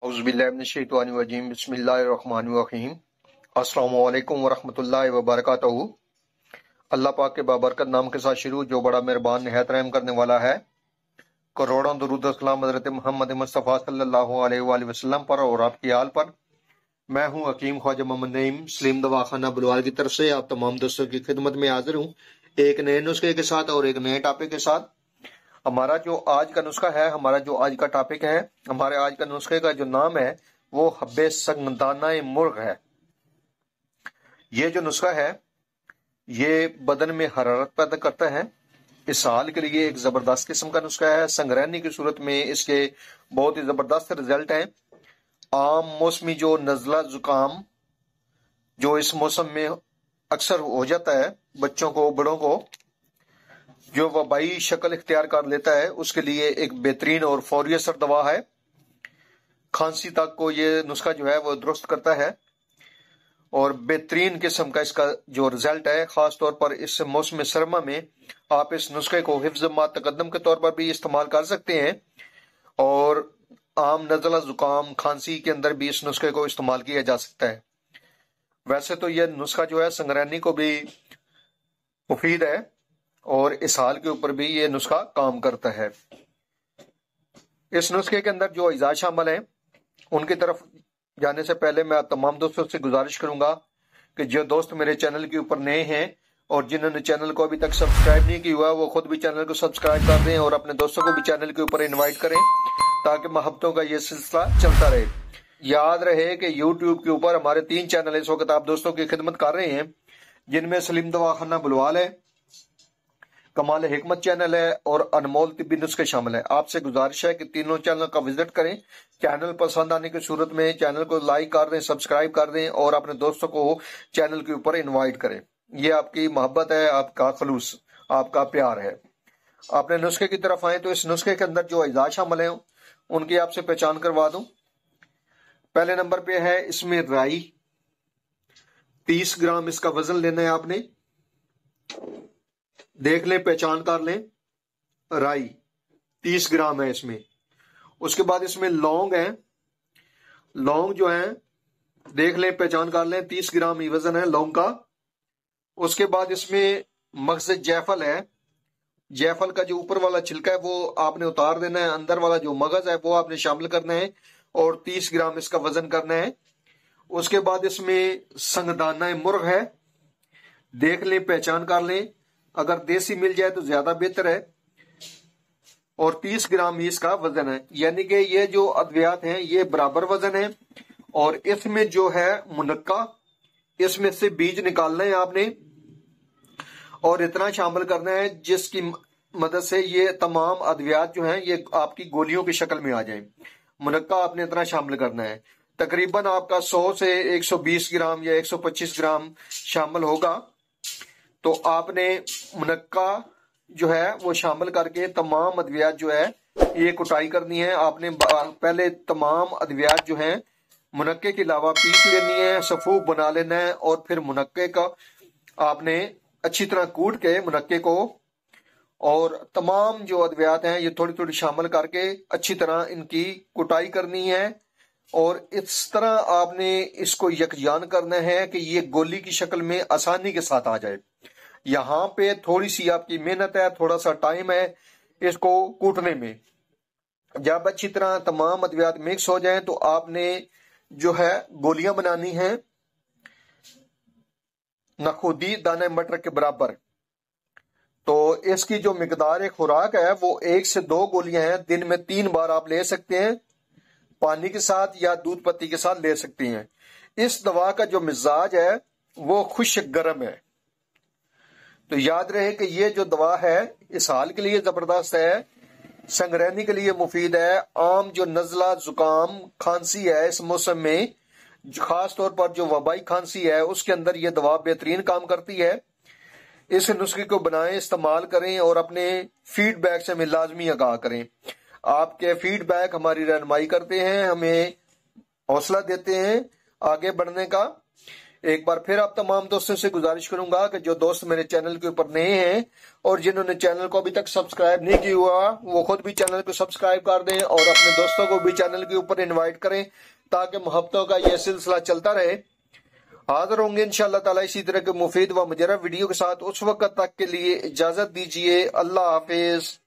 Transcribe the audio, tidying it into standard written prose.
औज़ुबिल्लाहिमिनश्शैतानिर्रजीम बिस्मिल्लाहिर्रहमानिर्रहीम। अस्सलामु अलैकुम वरहमतुल्लाहि वबरकातुहू। अल्लाह पाक के बाबरकत नाम के साथ शुरू जो बड़ा मेहरबान निहायत रहम करने वाला है। करोड़ों दुरूद और सलाम हज़रत मोहम्मद मुस्तफ़ा सल्लल्लाहु अलैहि वसल्लम पर और आपकी आल पर। मैं हूँ हकीम ख्वाजा मोहम्मद नईम सलीम दवाखाना बुलवाल की तरफ से आप तमाम दोस्तों की खिदमत में हाजिर हूँ एक नए नुस्खे के साथ और एक नए टॉपिक के साथ। हमारा जो आज का नुस्खा है, हमारा जो आज का टॉपिक है, हमारे आज का नुस्खे का जो नाम है वो हब्बे संगदाना मुर्ग है। ये जो नुस्खा है ये बदन में हरारत पैदा करता है। इस हाल के लिए एक जबरदस्त किस्म का नुस्खा है। संगरहनी की सूरत में इसके बहुत ही जबरदस्त रिजल्ट हैं। आम मौसमी जो नजला जुकाम जो इस मौसम में अक्सर हो जाता है, बच्चों को बड़ों को, जो वबाई शक्ल इख्तियार कर लेता है, उसके लिए एक बेहतरीन और फौरी असर दवा है। खांसी तक को ये नुस्खा जो है वो दुरुस्त करता है और बेहतरीन किस्म का इसका जो रिजल्ट है। खास तौर पर इस मौसम सरमा में आप इस नुस्खे को हिफ्ज़ मा तकद्दम के तौर पर भी इस्तेमाल कर सकते हैं और आम नज़ला जुकाम खांसी के अंदर भी इस नुस्खे को इस्तेमाल किया जा सकता है। वैसे तो यह नुस्खा जो है संगरहनी को भी मुफीद है और इस हाल के ऊपर भी ये नुस्खा काम करता है। इस नुस्खे के अंदर जो अज़ा शामिल हैं उनकी तरफ जाने से पहले मैं तमाम दोस्तों से गुजारिश करूंगा कि जो दोस्त मेरे चैनल के ऊपर नए हैं और जिन्होंने चैनल को अभी तक सब्सक्राइब नहीं किया हुआ वो खुद भी चैनल को सब्सक्राइब कर दें और अपने दोस्तों को भी चैनल के ऊपर इन्वाइट करें ताकि मोहब्बतों का ये सिलसिला चलता रहे। याद रहे कि यूट्यूब के ऊपर हमारे 3 चैनल इस वक्त आप दोस्तों की खिदमत कर रहे हैं, जिनमें सलीम दवाखाना बुलवाल है, कमाल हिकमत चैनल है और अनमोल तिब्बी नुस्खे शामिल है। आपसे गुजारिश है कि तीनों चैनल का विजिट करें। चैनल पसंद आने की सूरत में चैनल को लाइक कर दें, सब्सक्राइब कर दें और अपने दोस्तों को चैनल के ऊपर इनवाइट करें। ये आपकी मोहब्बत है, आपका खलूस, आपका प्यार है। अपने नुस्खे की तरफ आए तो इस नुस्खे के अंदर जो अज़ा शामिल है उनकी आपसे पहचान करवा दूं। पहले नंबर पे है इसमें राई। 30 ग्राम इसका वजन लेना है आपने। देख लें, पहचान कर लें। राई 30 ग्राम है इसमें। उसके बाद इसमें लौंग है। लौंग जो है देख लें, पहचान कर लें, 30 ग्राम ही वजन है लौंग का। उसके बाद इसमें मगज़ जायफल है। जायफल का जो ऊपर वाला छिलका है वो आपने उतार देना है, अंदर वाला जो मगज है वो आपने शामिल करना है और 30 ग्राम इसका वजन करना है। उसके बाद इसमें संगदाना मुर्ग है। देख लें, पहचान कर लें, अगर देसी मिल जाए तो ज्यादा बेहतर है और 30 ग्राम ही इसका वजन है। यानी कि ये जो अद्वियात हैं ये बराबर वजन है और इसमें जो है मुनक्का, इसमें से बीज निकालना है आपने और इतना शामिल करना है जिसकी मदद से ये तमाम अद्वियात जो हैं ये आपकी गोलियों की शक्ल में आ जाए। मुनक्का आपने इतना शामिल करना है, तकरीबन आपका 100 से 120 ग्राम या 125 ग्राम शामिल होगा। तो आपने मुनक्का जो है वो शामिल करके तमाम अद्वियात जो है ये कुटाई करनी है। आपने पहले तमाम अद्वियात जो है मुनक्के के अलावा पीस लेनी है, सफूफ बना लेना है और फिर मुनक्के का आपने अच्छी तरह कूट के मुनक्के को और तमाम जो अद्वियात हैं ये थोड़ी थोड़ी शामिल करके अच्छी तरह इनकी कुटाई करनी है और इस तरह आपने इसको यकजान करना है कि ये गोली की शक्ल में आसानी के साथ आ जाए। यहाँ पे थोड़ी सी आपकी मेहनत है, थोड़ा सा टाइम है इसको कूटने में। जब अच्छी तरह तमाम अद्वियात मिक्स हो जाएं तो आपने जो है गोलियां बनानी है नखुदी दाने मटर के बराबर। तो इसकी जो मिकदार खुराक है वो 1 से 2 गोलियां हैं। दिन में 3 बार आप ले सकते हैं, पानी के साथ या दूध पत्ती के साथ ले सकते हैं। इस दवा का जो मिजाज है वो खुश्क गर्म है। तो याद रहे कि ये जो दवा है इस हाल के लिए जबरदस्त है, संगरहनी के लिए मुफीद है। आम जो नजला जुकाम खांसी है इस मौसम में, खास तौर पर जो वबाई खांसी है उसके अंदर ये दवा बेहतरीन काम करती है। इस नुस्खे को बनाएं, इस्तेमाल करें और अपने फीडबैक से हमें लाजमी आगाह करें। आपके फीडबैक हमारी रहनुमाई करते हैं, हमें हौसला देते हैं आगे बढ़ने का। ایک بار پھر آپ تمام دوستوں سے گزارش کروں گا کہ جو دوست میرے چینل کے اوپر نئے ہیں اور جنہوں نے چینل کو ابھی تک سبسکرائب نہیں کیا ہوا وہ خود بھی چینل کو سبسکرائب کر دیں اور اپنے دوستوں کو بھی چینل کے اوپر انوائٹ کریں تاکہ محبتوں کا یہ سلسلہ چلتا رہے۔ حاضر ہوں گے انشاءاللہ تعالی اسی طرح کے مفید و مجرب ویڈیو کے ساتھ۔ اس وقت تک کے لیے اجازت دیجیے، اللہ حافظ۔